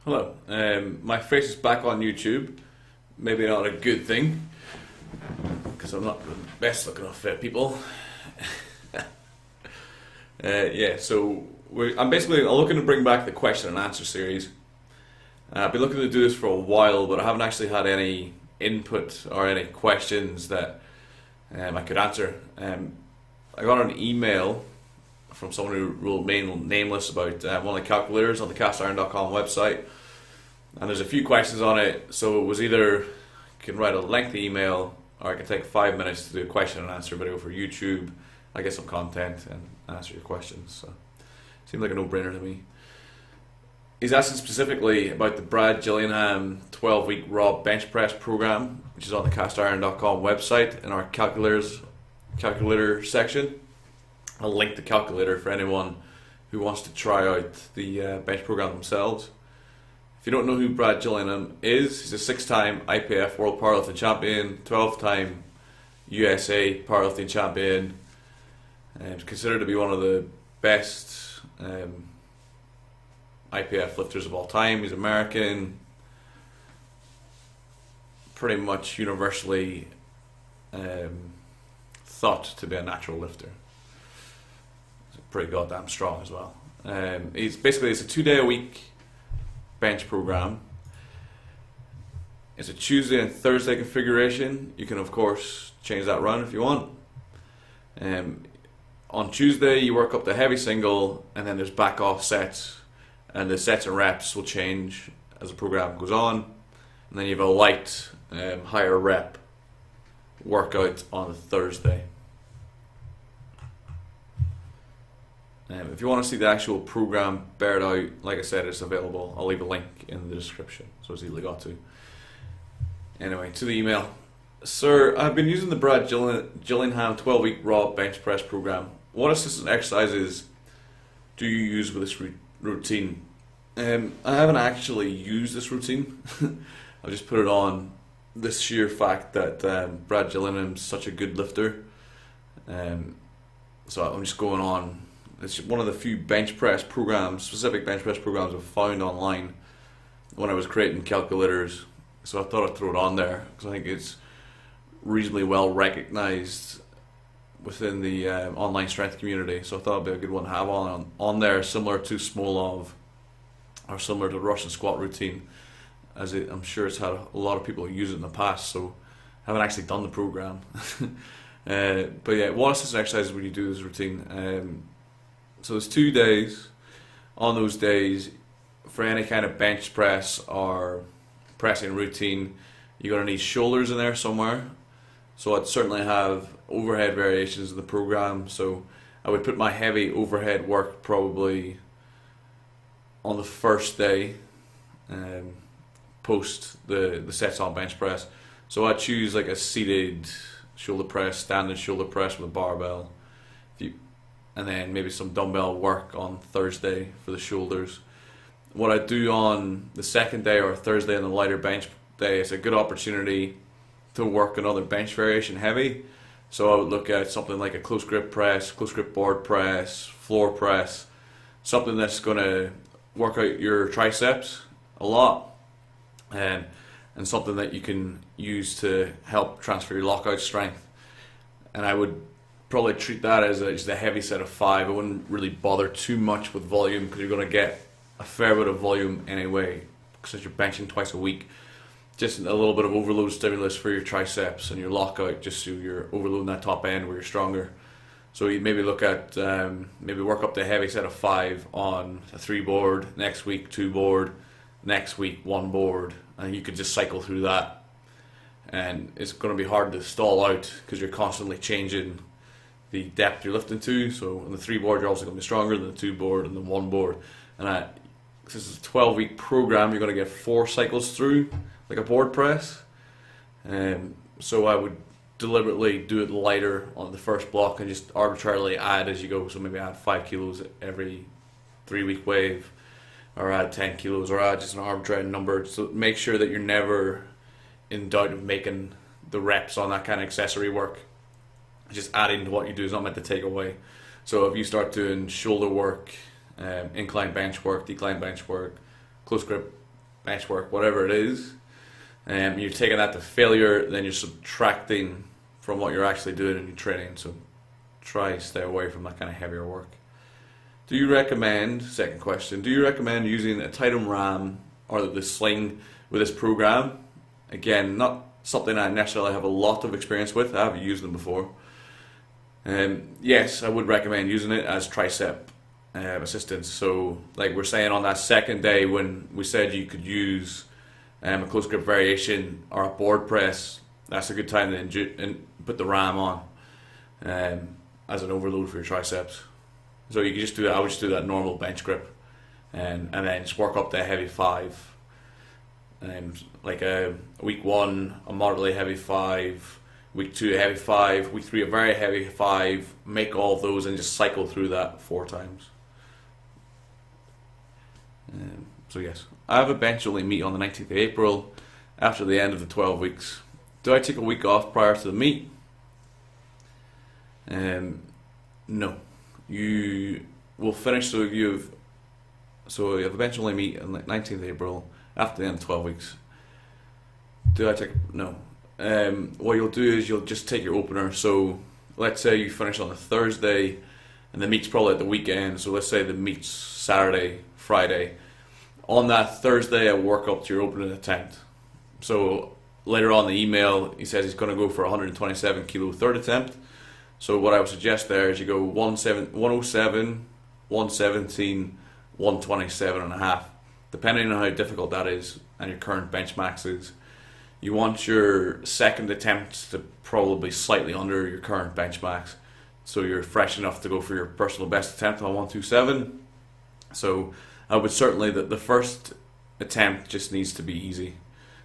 Hello. My face is back on YouTube. Maybe not a good thing, because I'm not the best looking of people. I'm basically looking to bring back the question and answer series. I've been looking to do this for a while, but I haven't actually had any input or any questions that I could answer. I got an email from someone who will remain nameless about one of the calculators on the castiron.com website, and there's a few questions on it. So it was either you can write a lengthy email, or I can take 5 minutes to do a question and answer video for YouTube. I get some content and answer your questions. So it seemed like a no-brainer to me. He's asking specifically about the Brad Gillingham 12-week raw bench press program, which is on the castiron.com website in our calculator section. I'll link the calculator for anyone who wants to try out the bench program themselves. If you don't know who Brad Gillingham is, he's a 6-time IPF World Powerlifting Champion, 12-time USA Powerlifting Champion, and he's considered to be one of the best IPF lifters of all time. He's American, pretty much universally thought to be a natural lifter. He's pretty goddamn strong as well. It's a 2-day-a-week bench program. It's a Tuesday and Thursday configuration. You can of course change that run if you want. On Tuesday you work up the heavy single, and then there's back off sets, and the sets and reps will change as the program goes on. And then you have a light higher rep workout on Thursday. If you want to see the actual program bared out, like I said, it's available. I'll leave a link in the description, so it's easily got to. Anyway, to the email. Sir, I've been using the Brad Gillingham 12-week raw bench press program. What assistance exercises do you use with this routine? I haven't actually used this routine. I've just put it on this sheer fact that Brad Gillingham's such a good lifter. So I'm just going on. It's one of the few bench press programs, specific bench press programs I've found online when I was creating calculators. So I thought I'd throw it on there because I think it's reasonably well recognized within the online strength community. So I thought it'd be a good one to have on there, similar to Smolov or similar to the Russian squat routine, as I'm sure it's had a lot of people use it in the past. So I haven't actually done the program. But yeah, what assistance exercises would you do this routine? So there's 2 days. On those days, for any kind of bench press or pressing routine, you're going to need shoulders in there somewhere. So I'd certainly have overhead variations in the program. So I would put my heavy overhead work probably on the first day, post the sets on bench press. So I'd choose like a seated shoulder press, standing shoulder press with a barbell, and then maybe some dumbbell work on Thursday for the shoulders. What I do on the second day or Thursday on the lighter bench day is a good opportunity to work another bench variation heavy. So I would look at something like a close grip press, close grip board press, floor press, something that's going to work out your triceps a lot, and something that you can use to help transfer your lockout strength. And I would probably treat that as just a heavy set of 5. I wouldn't really bother too much with volume, because you're going to get a fair bit of volume anyway, since you're benching twice a week. Just a little bit of overload stimulus for your triceps and your lockout, just so you're overloading that top end where you're stronger. So you maybe look at maybe work up the heavy set of 5 on a 3 board, next week 2 board, next week 1 board, and you could just cycle through that. And it's going to be hard to stall out because you're constantly changing the depth you're lifting to. So on the 3 board you're also going to be stronger than the 2 board and the 1 board. And this is a 12-week program, you're going to get 4 cycles through, like a board press. So I would deliberately do it lighter on the first block and just arbitrarily add as you go. So maybe add 5 kilos every 3-week wave, or add 10 kilos, or add just an arbitrary number. So make sure that you're never in doubt of making the reps on that kind of accessory work. Just adding to what you do is not meant to take away. So if you start doing shoulder work, incline bench work, decline bench work, close grip bench work, whatever it is, and you're taking that to failure, then you're subtracting from what you're actually doing in your training. So try stay away from that kind of heavier work. Do you recommend, second question, do you recommend using a Titan RAM or the sling with this program? Again, not something I necessarily have a lot of experience with. I haven't used them before. Yes, I would recommend using it as tricep assistance. So like we're saying on that second day when we said you could use a close grip variation or a board press, that's a good time to put the RAM on as an overload for your triceps. So you can just do that. I would just do that normal bench grip and then just work up to a heavy 5. Like week 1 a moderately heavy 5, week 2 a heavy 5, week 3 a very heavy 5. Make all of those and just cycle through that 4 times. So yes, I have a bench only meet on the 19th of April after the end of the 12 weeks. Do I take a week off prior to the meet? No. You will finish, so you have a bench only meet on the 19th of April after the end of 12 weeks. Do I take, no. What you'll do is you'll just take your opener. So let's say you finish on a Thursday and the meet's probably at the weekend. So let's say the meet's Saturday, Friday. On that Thursday I work up to your opening attempt. So later on in the email he says he's going to go for 127 kilo third attempt. So what I would suggest there is you go 107, 117, 127 and a half, depending on how difficult that is and your current bench max is. You want your second attempt to probably slightly under your current bench max, so you're fresh enough to go for your personal best attempt on 127. So I would certainly, the first attempt just needs to be easy,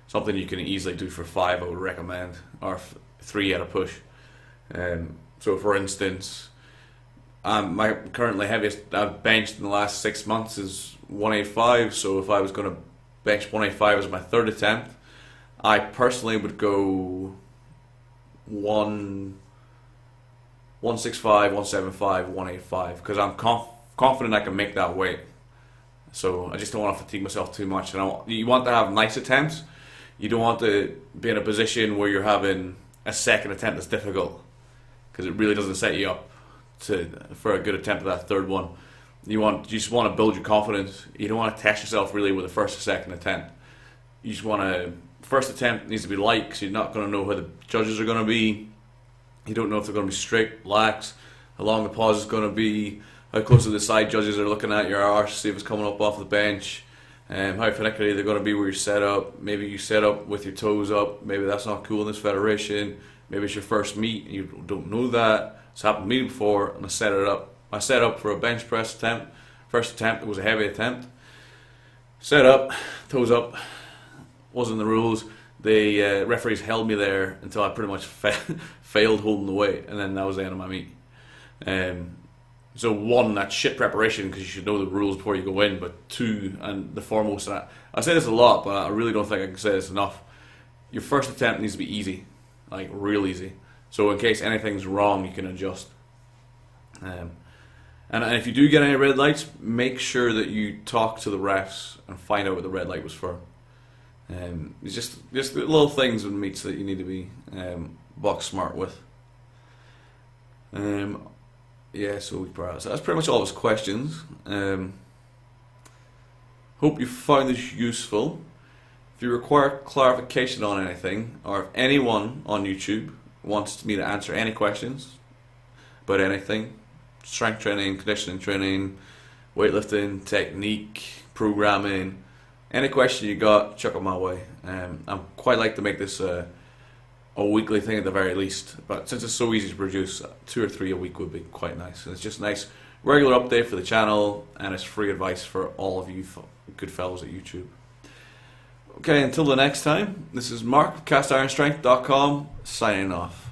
something you can easily do for 5 I would recommend, or 3 at a push. So for instance, my currently heaviest I've benched in the last 6 months is 185. So if I was going to bench 185 as my third attempt, I personally would go 165, 175, 185 because I'm confident I can make that weight. So I just don't want to fatigue myself too much. And you want to have nice attempts. You don't want to be in a position where you're having a second attempt that's difficult, because it really doesn't set you up for a good attempt at that third one. You just want to build your confidence. You don't want to test yourself really with the first or second attempt. You just want to, first attempt needs to be light because you're not going to know how the judges are going to be. You don't know if they're going to be strict, lax, how long the pause is going to be, how close to the side judges are looking at your arse, see if it's coming up off the bench, how finicky they're going to be where you're set up. Maybe you set up with your toes up. Maybe that's not cool in this federation. Maybe it's your first meet and you don't know that. It's happened to me before, and I set up for a bench press attempt. First attempt, it was a heavy attempt. Set up, toes up, wasn't the rules. The referees held me there until I pretty much failed holding the weight, and then that was the end of my meet. So 1, that's shit preparation because you should know the rules before you go in, but 2, and the foremost, and I say this a lot, but I really don't think I can say this enough, your first attempt needs to be easy. Like real easy, so in case anything's wrong you can adjust. And if you do get any red lights, make sure that you talk to the refs and find out what the red light was for. It's just the little things in meets that you need to be box smart with. Yeah, so that's pretty much all of his questions. Hope you found this useful. If you require clarification on anything, or if anyone on YouTube wants me to answer any questions about anything, strength training, conditioning training, weightlifting, technique, programming, any question you got, chuck it my way. I'd quite like to make this a weekly thing at the very least, but since it's so easy to produce, 2 or 3 a week would be quite nice. And it's just a nice regular update for the channel, and it's free advice for all of you good fellows at YouTube. Okay, until the next time, this is Mark of CastIronStrength.com signing off.